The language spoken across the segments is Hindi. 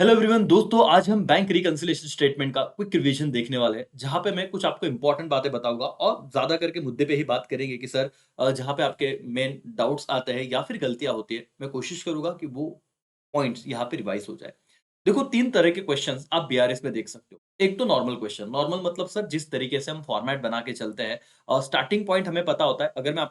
हेलो एवरीवन दोस्तों, आज हम बैंक रिकंसिलिएशन स्टेटमेंट का क्विक रिवीजन देखने वाले हैं जहां पे मैं कुछ आपको इंपॉर्टेंट बातें बताऊंगा और ज्यादा करके मुद्दे पे ही बात करेंगे कि सर जहां पे आपके मेन डाउट्स आते हैं या फिर गलतियां होती है, मैं कोशिश करूंगा कि वो पॉइंट्स यहाँ पे रिवाइज हो जाए। देखो, तीन तरह के क्वेश्चंस आप बीआरएस में देख सकते हो। एक तो नॉर्मल क्वेश्चन, नॉर्मल मतलब सर जिस तरीके से हम फॉर्मेट बना के चलते हैं और स्टार्टिंग पॉइंट हमें पता होता है। अगर मैं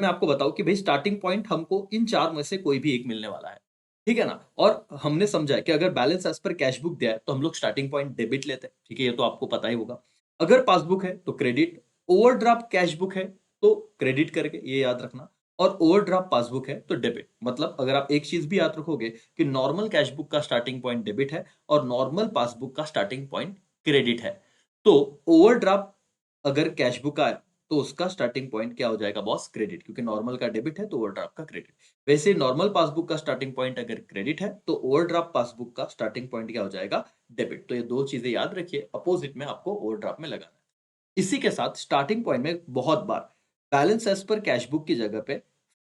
आपको बताऊँ कि भई स्टार्टिंग पॉइंट हमको इन 4 में से कोई भी एक मिलने वाला है, ठीक है ना? और हमने समझा है कि अगर balance as per cash book दिया है, तो हम लोग स्टार्टिंग पॉइंट डेबिट लेते हैं, ठीक है? ये तो आपको पता ही होगा। अगर पासबुक है, तो क्रेडिट, ओवरड्राफ्ट कैश बुक है, तो क्रेडिट करके, ये याद रखना। और ओवरड्राफ्ट पासबुक है, तो डेबिट। मतलब अगर आप एक चीज़ भी याद रखोगे कि नॉर्मल कैश बुक का स्टार्टिंग पॉइंट डेबिट है और नॉर्मल पासबुक का स्टार्टिंग पॉइंट क्रेडिट है। तो ओवरड्राफ्ट अगर कैश बुक आया, तो उसका स्टार्टिंग पॉइंट क्या हो जाएगा बॉस? क्रेडिट, क्योंकि नॉर्मल का डेबिट है तो ओवरड्राफ्ट का क्रेडिट। वैसे नॉर्मल पासबुक का स्टार्टिंग पॉइंट अगर क्रेडिट है तो ओवरड्राफ्ट पासबुक का स्टार्टिंग पॉइंट क्या हो जाएगा? डेबिट। तो ये दो चीजें याद रखिए, अपोजिट में आपको ओवरड्राफ्ट में लगाना है। इसी के साथ स्टार्टिंग पॉइंट में बहुत बार बैलेंस एज पर कैश बुक की जगह पे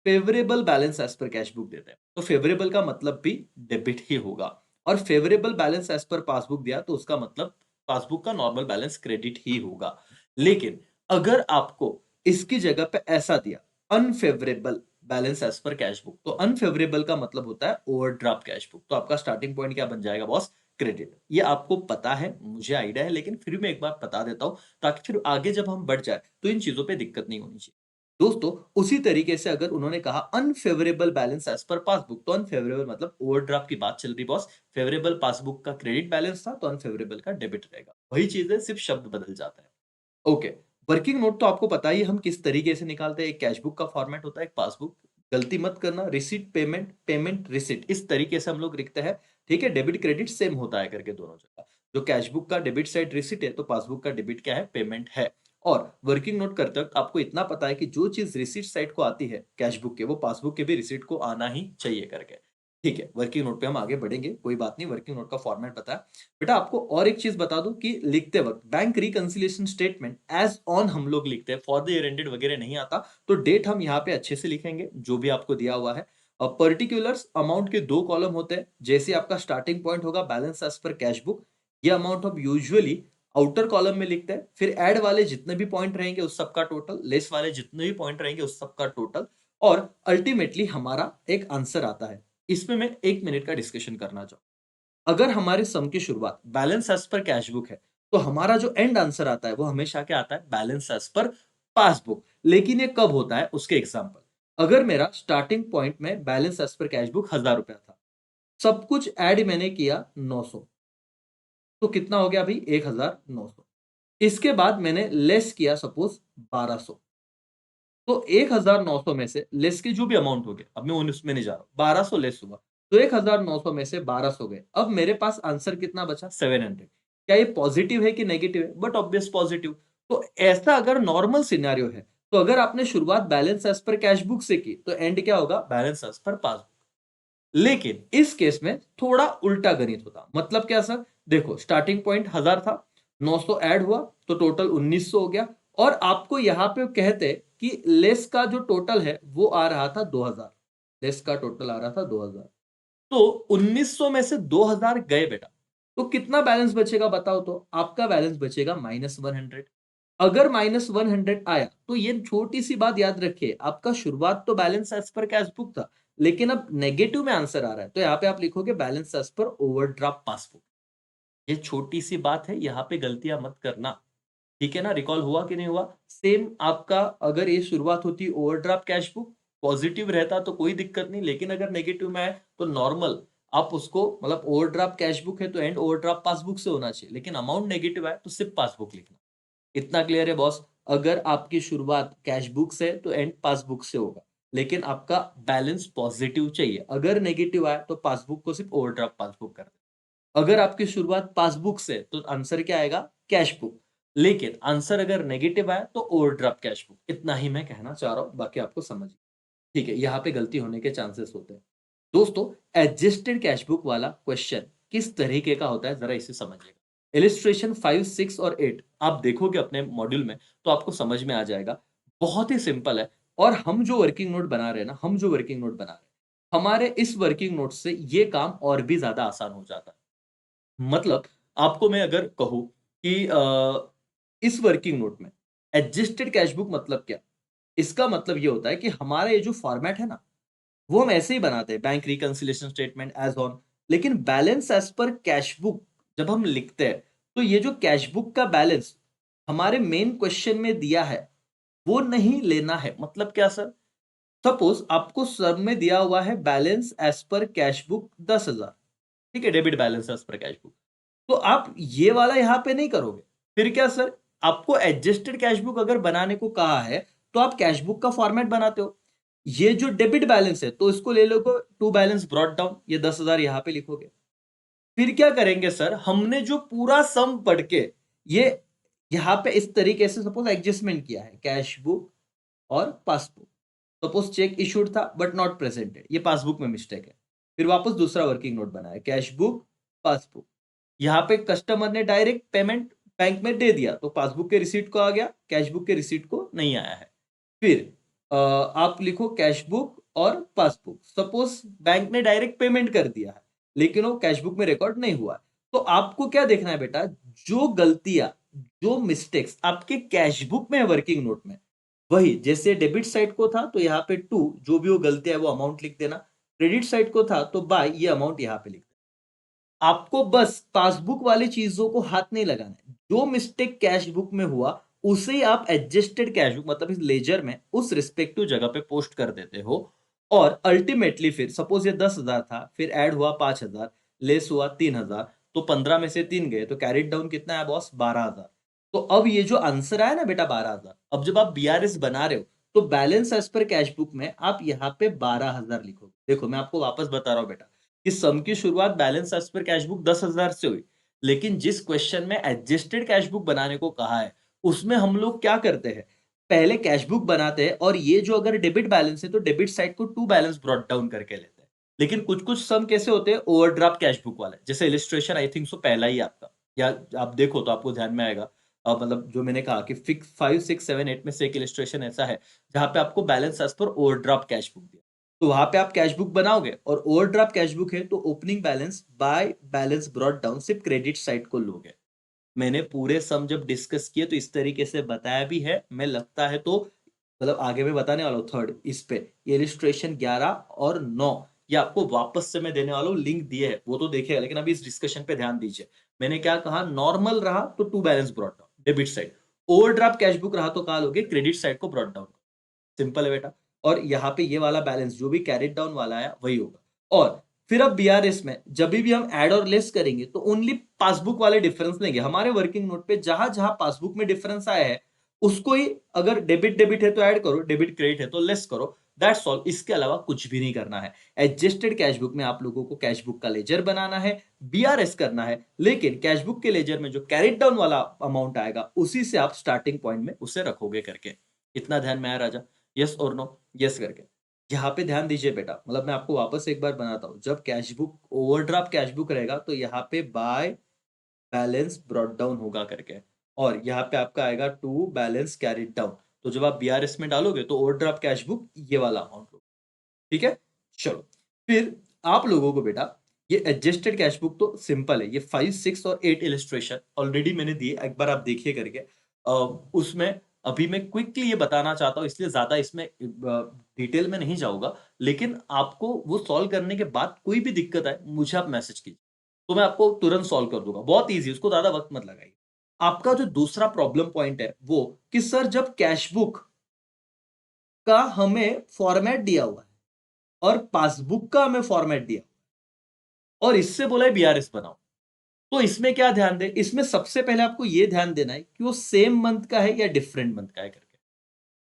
फेवरेबल बैलेंस एज पर कैश बुक देते हैं। तो फेवरेबल का मतलब भी डेबिट ही होगा। और favourable balance as per passbook दिया तो उसका मतलब पासबुक का नॉर्मल बैलेंस क्रेडिट ही होगा। लेकिन अगर आपको इसकी जगह पे ऐसा दिया, अनफेवरेबल बैलेंस एज पर कैश बुक, तो अनफेवरेबल का मतलब होता है ओवरड्राफ्ट कैश बुक, तो आपका स्टार्टिंग पॉइंट क्या बन जाएगा बॉस? क्रेडिट। ये आपको पता है, मुझे आइडिया है, लेकिन फिर भी मैं एक बार बता देता हूँ ताकि फिर आगे जब हम बढ़ जाए तो इन चीजों पे दिक्कत नहीं होनी चाहिए। दोस्तों, उसी तरीके से अगर उन्होंने कहा unfavourable balance as per passbook, तो अनफेवरेबल मतलब ओवरड्राफ्ट की बात चल रही बॉस। फेवरेबल पासबुक का क्रेडिट बैलेंस था तो अनफेवरेबल का डेबिट रहेगा। वही चीज है, सिर्फ शब्द बदल जाता है। ओके। वर्किंग नोट तो आपको पता ही है हम किस तरीके से निकालते हैं। एक कैश बुक का फॉर्मेट होता है, एक पासबुक। गलती मत करना, रिसीट पेमेंट, पेमेंट रिसीट, इस तरीके से हम लोग लिखते हैं। ठीक है, डेबिट क्रेडिट सेम होता है करके दोनों जगह। जो कैश बुक का डेबिट साइड रिसीट है, तो पासबुक का डेबिट क्या है? पेमेंट है। और वर्किंग नोट करते वक्त आपको इतना पता है कि जो चीज रिसीट साइड को आती है कैश बुक के, वो पासबुक के भी रिसीट को आना ही चाहिए करके। ठीक है, वर्किंग नोट पे हम आगे बढ़ेंगे, कोई बात नहीं, वर्किंग नोट का फॉर्मेट पता है। बेटा आपको और एक चीज बता दूं कि लिखते वक्त bank reconciliation statement as on हम लोग लिखते हैं, फॉर द ईयर एंडेड वगैरह नहीं आता। तो डेट हम यहाँ पे अच्छे से लिखेंगे जो भी आपको दिया हुआ है। पर्टिकुलर्स अमाउंट के दो कॉलम होते हैं। जैसे आपका स्टार्टिंग पॉइंट होगा बैलेंस एज पर कैश बुक, ये अमाउंट हम यूजुअली आउटर कॉलम में लिखते हैं। फिर ऐड वाले जितने भी पॉइंट रहेंगे उस सबका टोटल, लेस वाले जितने भी पॉइंट रहेंगे उस सबका टोटल, और अल्टीमेटली हमारा एक आंसर आता है। इसमें मैं 1 मिनट का डिस्कशन करना चाहूँ। अगर हमारे सम की शुरुआत बैलेंस एज पर कैश बुक है, तो हमारा जो एंड आंसर आता है वो हमेशा क्या आता है? Balance as per passbook. लेकिन ये कब होता है उसके एग्जांपल। अगर मेरा स्टार्टिंग पॉइंट में बैलेंस एज पर कैश बुक 1000 रुपया था, सब कुछ ऐड मैंने किया 900, तो कितना हो गया भाई? 1900। इसके बाद मैंने लेस किया सपोज 1200, तो 1900 में से लेस के जो भी अमाउंट हो गए, अब मैं उसमें नहीं जा रहा हूं, 1200 लेस हुआ, तो 1900 में से 1200 गए। अब मेरे पास आंसर कितना बचा? 700। क्या ये पॉजिटिव है कि नेगेटिव है? But obvious positive. तो ऐसा अगर नॉर्मल सिनेरियो है, तो अगर आपने शुरुआत बैलेंस एज पर कैश बुक से की, तो एंड क्या होगा? Balance as per passbook. लेकिन इस केस में थोड़ा उल्टा गणित होता। मतलब क्या सर? देखो, स्टार्टिंग पॉइंट 1000 था, 900 ऐड हुआ तो टोटल 1900 हो गया। और आपको यहां पे कहते कि लेस का जो टोटल है वो आ रहा था 2000। लेस का टोटल आ रहा था 2000। तो 1900 में से 2000 गए बेटा, तो कितना बैलेंस बचेगा बताओ? तो आपका बैलेंस बचेगा -100। अगर -100 आया तो ये छोटी सी बात याद रखिए, आपका शुरुआत तो बैलेंस एज पर कैश बुक था, लेकिन अब नेगेटिव में आंसर आ रहा है, तो यहाँ पे आप लिखोगे balance as per overdraft passbook. ये छोटी सी बात है, यहाँ पे गलतियां मत करना। ठीक है ना? रिकॉल हुआ कि नहीं हुआ? सेम आपका, अगर ये शुरुआत होती ओवरड्राफ्ट कैश बुक, पॉजिटिव रहता तो कोई दिक्कत नहीं, लेकिन अगर नेगेटिव में आए तो नॉर्मल आप उसको, मतलब ओवरड्राफ्ट कैश बुक है तो एंड ओवरड्राफ्ट पासबुक से होना चाहिए, लेकिन अमाउंट नेगेटिव आए तो सिर्फ पासबुक लिखना। इतना क्लियर है बॉस? अगर आपकी शुरुआत कैश बुक से तो एंड पासबुक से होगा, लेकिन आपका बैलेंस पॉजिटिव चाहिए। अगर नेगेटिव आए तो पासबुक को सिर्फ ओवरड्राफ्ट पासबुक कर दे। अगर आपकी शुरुआत पासबुक से, तो आंसर क्या आएगा? Cash book. लेकिन आंसर अगर नेगेटिव आया तो ओवरड्राफ्ट कैश बुक। इतना ही मैं कहना चाह रहा हूं, बाकी आपको समझ। ठीक है, यहाँ पे गलती होने के चांसेस होते हैं। दोस्तों, एडजस्टेड कैश बुक वाला क्वेश्चन किस तरीके का होता है जरा इसे समझिएगा। इलिस्ट्रेशन 5, 6 और 8 आप देखोगे अपने मॉड्यूल में, तो आपको समझ में आ जाएगा। बहुत ही सिंपल है। और हम जो वर्किंग नोट बना रहे हैं ना, हम जो वर्किंग नोट बना रहे हैं, हमारे इस वर्किंग नोट से ये काम और भी ज्यादा आसान हो जाता है। मतलब आपको मैं अगर कहूं कि इस वर्किंग नोट में एडजस्टेड कैश बुक मतलब क्या, इसका मतलब ये होता है कि हमारा ये जो फॉर्मेट है ना, वो हम ऐसे ही बनाते हैं, bank reconciliation statement as on. लेकिन बैलेंस एज पर कैश बुक जब हम लिखते हैं, तो ये जो कैश बुक का बैलेंस हमारे मेन क्वेश्चन में दिया है, वो नहीं लेना है। मतलब क्या सर? सपोज आपको सब में दिया हुआ है बैलेंस एज पर कैश बुक 10,000, ठीक है, डेबिट बैलेंस एज पर कैश बुक, तो आप ये वाला यहां पे नहीं करोगे। फिर क्या सर? आपको एडजस्टेड कैश बुक अगर बनाने को कहा है, तो आप कैश बुक का फॉर्मेट बनाते हो। ये जो डेबिट बैलेंस है, तो इसको ले लोगे टू बैलेंस ब्रॉट डाउन, ये 10,000 यहां पे लिखोगे। फिर क्या करेंगे सर? हमने जो पूरा सम पढ़ के ये यहां पे इस तरीके से सपोज एडजस्टमेंट किया है, कैश बुक और पासबुक। सपोज चेक इशूड था बट नॉट प्रेजेंटेड, ये पासबुक में मिस्टेक है। फिर वापस दूसरा वर्किंग नोट बनाया, कैश बुक, पासबुक। यहाँ पे कस्टमर ने डायरेक्ट पेमेंट बैंक में दे दिया, तो पासबुक के रिसीट को आ गया, कैश बुक के रिसीट को नहीं आया है। फिर आप लिखो कैश बुक और पासबुक। सपोज बैंक ने डायरेक्ट पेमेंट कर दिया है, लेकिन वो कैश बुक में रिकॉर्ड नहीं हुआ है। तो आपको क्या देखना है बेटा? जो गलतियां, जो मिस्टेक्स आपके कैश बुक में है वर्किंग नोट में, वही जैसे डेबिट साइड को था तो यहाँ पे टू, जो भी वो गलतियां है वो अमाउंट लिख देना। क्रेडिट साइड को था तो बाय, ये अमाउंट यहाँ पे लिख देना। आपको बस पासबुक वाली चीजों को हाथ नहीं लगाना है। जो मिस्टेक कैश बुक में हुआ, उसे ही आप एडजस्टेड कैश बुक मतलब इस लेजर में उस रिस्पेक्टिव जगह पे पोस्ट कर देते हो। और अल्टीमेटली फिर सपोज ये 10,000 था, फिर ऐड हुआ 5,000, लेस हुआ 3,000, तो 15 में से 3 गए, तो कैरिड डाउन कितना है बॉस? 12,000। तो अब ये जो आंसर आया ना बेटा 12,000, अब जब आप बीआरएस बना रहे हो, तो बैलेंस एज पर कैश बुक में आप यहाँ पे 12,000 लिखोगे। देखो मैं आपको वापस बता रहा हूँ बेटा, कि सम की शुरुआत बैलेंस एज पर कैश बुक 10,000 से हुई, लेकिन जिस क्वेश्चन में एडजस्टेड कैश बुक बनाने को कहा है, उसमें हम लोग क्या करते हैं? पहले कैश बुक बनाते हैं, और ये जो अगर डेबिट बैलेंस है, तो डेबिट साइड को टू बैलेंस ब्रॉट डाउन करके लेते हैं। लेकिन कुछ कुछ सम कैसे होते हैं? ओवरड्राफ्ट कैश बुक वाले, जैसे इलिस्ट्रेशन आई थिंक सो पहला ही आपका, या आप देखो तो आपको ध्यान में आएगा। मतलब जो मैंने कहा कि फिक्स 5 6 7 8 में से एक इलिस्ट्रेशन ऐसा है जहां पे आपको balance as per overdraft cash book दिया, तो वहां पे आप कैश बुक बनाओगे, और ओवरड्राफ्ट कैश बुक है तो opening balance by balance brought down सिर्फ क्रेडिट साइड को लोगे। मैंने पूरे सम जब डिस्कस किए तो इस तरीके से बताया भी है, मैं लगता है तो मतलब आगे मैं बताने वाला हूँ थर्ड इस पे, ये इलिस्ट्रेशन 11 और 9, ये आपको वापस से मैं देने वाला हूँ, लिंक दिए है वो तो देखिएगा, लेकिन अभी इस डिस्कशन पे ध्यान दीजिए। मैंने क्या कहा? नॉर्मल रहा तो to balance brought down debit side, overdraft cash book रहा तो कहा लोगे क्रेडिट साइड को ब्रॉट डाउन। सिंपल है बेटा। और यहाँ पे ये वाला बैलेंस जो भी कैरिड डाउन वाला है वही होगा। और फिर अब बीआरएस में जब भी हम ऐड और लेस करेंगे, तो ओनली पासबुक वाले डिफरेंस लेंगे। हमारे वर्किंग नोट पे जहां जहां पासबुक में डिफरेंस आया है, उसको ही, अगर डेबिट डेबिट है तो ऐड करो, डेबिट क्रेडिट है तो लेस करो, दैट्स ऑल। इसके अलावा कुछ भी नहीं करना है। एडजस्टेड कैश बुक में आप लोगों को कैश बुक का लेजर बनाना है, बीआरएस करना है, लेकिन कैश बुक के लेजर में जो कैरिड डाउन वाला अमाउंट आएगा, उसी से आप स्टार्टिंग पॉइंट में उसे रखोगे करके। इतना ध्यान में आया राजा? यस और नो? यस करके यहाँ पे ध्यान दीजिए बेटा। मतलब मैं आपको वापस एक बार बनाता हूँ, जब cash book overdraft cash book रहेगा, तो यहाँ पे बाय बैलेंस ब्रॉट डाउन होगा करके, और यहाँ पे आपका आएगा टू बैलेंस कैरिड डाउन। तो जब आप बीआरएस में डालोगे तो ओवरड्राफ्ट कैश बुक ये वाला अमाउंट होगा। ठीक है, चलो। फिर आप लोगों को बेटा ये एडजस्टेड कैश बुक तो सिंपल है, ये 5 6 और 8 इलिस्ट्रेशन ऑलरेडी मैंने दिए, एक बार आप देखिए करके। उसमें अभी मैं क्विकली ये बताना चाहता हूँ, इसलिए ज्यादा इसमें डिटेल में नहीं जाऊंगा। लेकिन आपको वो सॉल्व करने के बाद कोई भी दिक्कत आए, मुझे आप मैसेज कीजिए, तो मैं आपको तुरंत सॉल्व कर दूंगा। बहुत ईजी, उसको ज्यादा वक्त मत लगाइए। आपका जो दूसरा प्रॉब्लम पॉइंट है वो, कि सर जब कैश बुक का हमें फॉर्मेट दिया हुआ है, और पासबुक का हमें फॉर्मेट दिया, और इससे बोला है बीआरएस बनाओ, तो इसमें क्या ध्यान दे? इसमें सबसे पहले आपको यह ध्यान देना है कि वो सेम मंथ का है या डिफरेंट मंथ का है करके।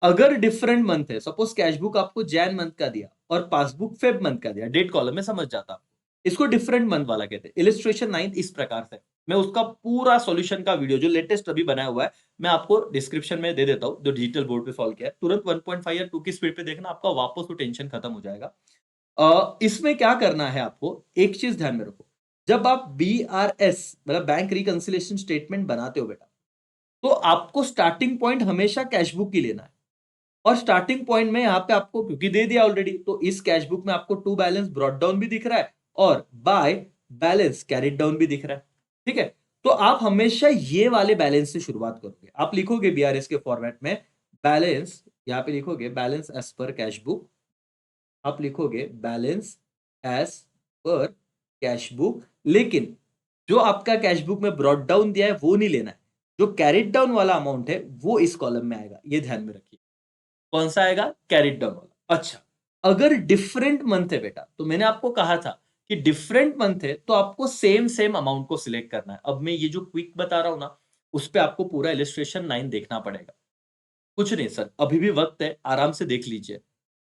अगर डिफरेंट मंथ है, सपोज कैश बुक आपको जैन मंथ का दिया और पासबुक फेब मंथ का दिया, डेट कॉलम में समझ जाता आपको, इसको डिफरेंट मंथ वाला कहते हैं। इलिस्ट्रेशन 9 इस प्रकार से, मैं उसका पूरा सॉल्यूशन का वीडियो जो लेटेस्ट अभी बनाया हुआ है, मैं आपको डिस्क्रिप्शन में दे देता हूं, जो डिजिटल बोर्ड पे सॉल्व किया है। तुरंत 1.5 या 2 की स्पीड पे देखना, आपका वापस वो टेंशन खत्म हो जाएगा। इसमें क्या करना है आपको, एक चीज ध्यान में रखो। जब आप बीआरएस मतलब बैंक रिकंसिलिएशन स्टेटमेंट बनाते हो बेटा, तो आपको स्टार्टिंग पॉइंट हमेशा कैश बुक की लेना है। और स्टार्टिंग पॉइंट में यहाँ पे आपको क्योंकि दे दिया ऑलरेडी, तो इस कैश बुक में आपको टू बैलेंस ब्रॉट डाउन भी दिख रहा है और बाय बैलेंस कैरिड डाउन भी दिख रहा है। ठीक है, तो आप हमेशा ये वाले बैलेंस से शुरुआत करोगे। आप लिखोगे बीआरएस के फॉर्मेट में बैलेंस, यहाँ पे लिखोगे बैलेंस एज पर कैश बुक, आप लिखोगे बैलेंस एज पर कैश बुक, लेकिन जो आपका कैश बुक में ब्रॉट डाउन दिया है वो नहीं लेना है। जो कैरिड डाउन वाला अमाउंट है वो इस कॉलम में आएगा, ये ध्यान में रखिए। कौन सा आएगा? कैरिड डाउन वाला। अच्छा, अगर डिफरेंट मंथ है बेटा, तो मैंने आपको कहा था कि डिफरेंट मंथ है तो आपको सेम सेम अमाउंट को सिलेक्ट करना है। अब मैं ये जो क्विक बता रहा हूं ना, उस पे आपको पूरा इलिस्ट्रेशन 9 देखना पड़ेगा। कुछ नहीं सर, अभी भी वक्त है, आराम से देख लीजिए।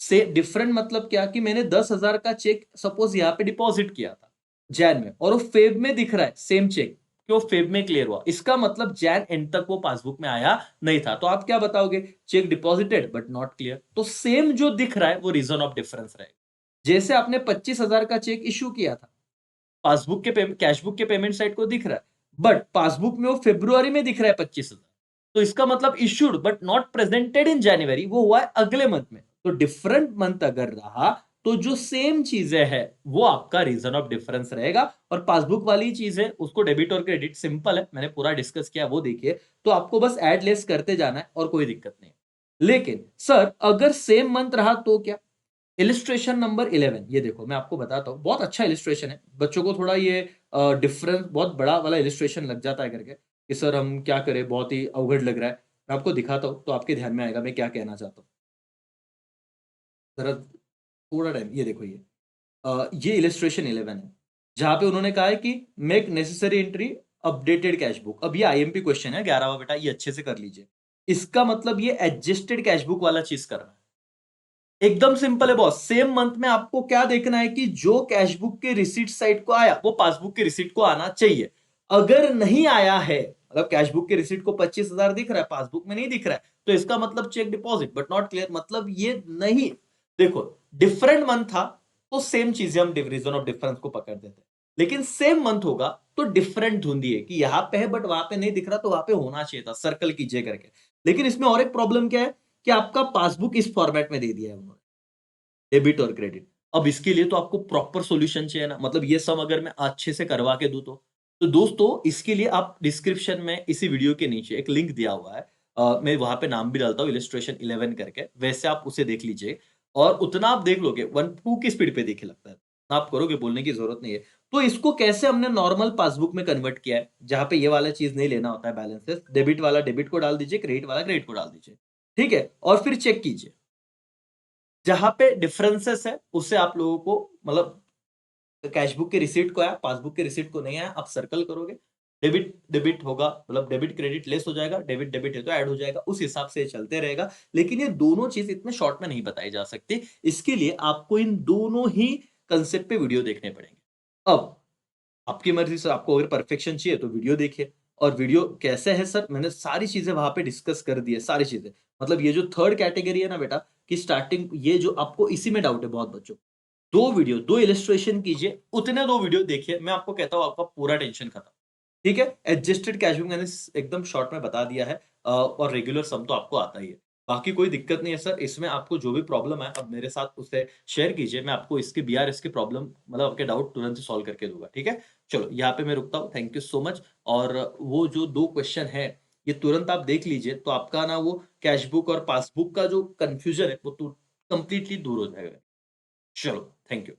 से डिफरेंट मतलब क्या कि मैंने 10,000 का चेक सपोज यहाँ पे डिपॉजिट किया था जैन में, और वो फेब में दिख रहा है सेम चेक कि वो फेब में क्लियर हुआ, इसका मतलब जैन एंड तक वो पासबुक में आया नहीं था। तो आप क्या बताओगे? Check deposited but not clear. तो सेम जो दिख रहा है वो रीजन ऑफ डिफरेंस रहेगा। जैसे आपने 25,000 का चेक इश्यू किया था, पासबुक के कैशबुक के पेमेंट साइट को दिख रहा है, बट पासबुक में वो फेब्रुआरी में दिख रहा है 25,000, तो इसका मतलब issued but not presented in January, वो हुआ है अगले मंथ में। तो डिफरेंट मंथ अगर रहा तो जो सेम चीजें है वो आपका रीजन ऑफ डिफरेंस रहेगा। और पासबुक वाली चीज है, उसको डेबिट और क्रेडिट सिंपल है, मैंने पूरा डिस्कस किया, वो देखिए। तो आपको बस ऐड लेस करते जाना है और कोई दिक्कत नहीं। लेकिन सर अगर सेम मंथ रहा तो क्या? इलिस्ट्रेशन नंबर 11, ये देखो मैं आपको बताता हूँ, बहुत अच्छा इलिस्ट्रेशन है। बच्चों को थोड़ा ये डिफरेंस बहुत बड़ा वाला इलिस्ट्रेशन लग जाता है करके कि सर हम क्या करें, बहुत ही अवघड लग रहा है। मैं आपको दिखाता हूँ तो आपके ध्यान में आएगा मैं क्या कहना चाहता हूँ। जरा थोड़ा टाइम, ये देखो ये इलिस्ट्रेशन 11 है, जहां पे उन्होंने कहा है कि make necessary entry updated cash book. अब ये आईएमपी क्वेश्चन है 11वां बेटा, ये अच्छे से कर लीजिए। इसका मतलब ये एडजस्टेड कैश बुक वाला चीज करना है। एकदम सिंपल है बॉस। सेम मंथ में आपको क्या देखना है कि जो कैशबुक के रिसीट साइड को आया वो पासबुक के रिसीट को आना चाहिए। अगर नहीं आया है, मतलब कैशबुक के रिसीट को 25,000 दिख रहा है, पासबुक में नहीं दिख रहा है, तो इसका मतलब cheque deposit but not clear, मतलब ये नहीं। देखो, डिफरेंट मंथ था तो सेम चीजें हम रीजन ऑफ डिफरेंस को पकड़ देते हैं, लेकिन सेम मंथ होगा तो डिफरेंट ढूंढिए कि यहां पे है बट वहां पे नहीं दिख रहा, तो वहां पे होना चाहिए था, सर्कल कीजिए करके। लेकिन इसमें और एक प्रॉब्लम क्या है कि आपका पासबुक इस फॉर्मेट में दे दिया है उन्होंने, डेबिट और क्रेडिट। अब इसके लिए तो आपको प्रॉपर सॉल्यूशन चाहिए ना, मतलब ये सब अगर मैं अच्छे से करवा के दूं तो दोस्तों इसके लिए आप डिस्क्रिप्शन में इसी वीडियो के नीचे एक लिंक दिया हुआ है, मैं वहां पे नाम भी डालता हूँ इलिस्ट्रेशन 11 करके, वैसे आप उसे देख लीजिए और उतना आप देख लोगे 1-2 की स्पीड पे देखे लगता है, आप करोगे, बोलने की जरूरत नहीं है। तो इसको कैसे हमने नॉर्मल पासबुक में कन्वर्ट किया है, जहां पे ये वाला चीज नहीं लेना होता है, बैलेंसेस, डेबिट वाला डेबिट को डाल दीजिए, क्रेडिट वाला क्रेडिट को डाल दीजिए। ठीक है, और फिर चेक कीजिए जहां पे डिफरेंसेस है उससे आप लोगों को, मतलब कैशबुक के रिसीट को आया, पासबुक के रिसीट को नहीं आया, आप सर्कल करोगे, डेबिट डेबिट होगा, मतलब डेबिट क्रेडिट लेस हो जाएगा, डेबिट डेबिट है तो ऐड हो जाएगा, उस हिसाब से चलते रहेगा। लेकिन ये दोनों चीज इतने शॉर्ट में नहीं बताई जा सकती, इसके लिए आपको इन दोनों ही कंसेप्ट पे वीडियो देखने पड़ेंगे। अब आपकी मर्जी से, आपको अगर परफेक्शन चाहिए तो वीडियो देखिए। और वीडियो कैसे है सर, मैंने सारी चीजें वहां पे डिस्कस कर दी है, सारी चीजें। मतलब ये जो थर्ड कैटेगरी है ना बेटा, कि स्टार्टिंग ये जो आपको इसी में डाउट है बहुत बच्चों, दो वीडियो, दो इलस्ट्रेशन कीजिए, उतने दो वीडियो देखिए, मैं आपको कहता हूं आपका पूरा टेंशन खत्म। ठीक है, एडजस्टेड कैश बुक मैंने एकदम शॉर्ट में बता दिया है, और रेगुलर सम तो आपको आता ही है। बाकी कोई दिक्कत नहीं है सर, इसमें आपको जो भी प्रॉब्लम है अब मेरे साथ उसे शेयर कीजिए, मैं आपको इसके बीआरएस की प्रॉब्लम, मतलब आपके डाउट तुरंत सॉल्व करके दूंगा। ठीक है, चलो यहाँ पे मैं रुकता हूँ, थैंक यू सो मच। और वो जो दो क्वेश्चन है ये तुरंत आप देख लीजिए, तो आपका ना वो कैश बुक और पासबुक का जो कंफ्यूजन है वो कंप्लीटली दूर हो जाएगा। चलो, थैंक यू।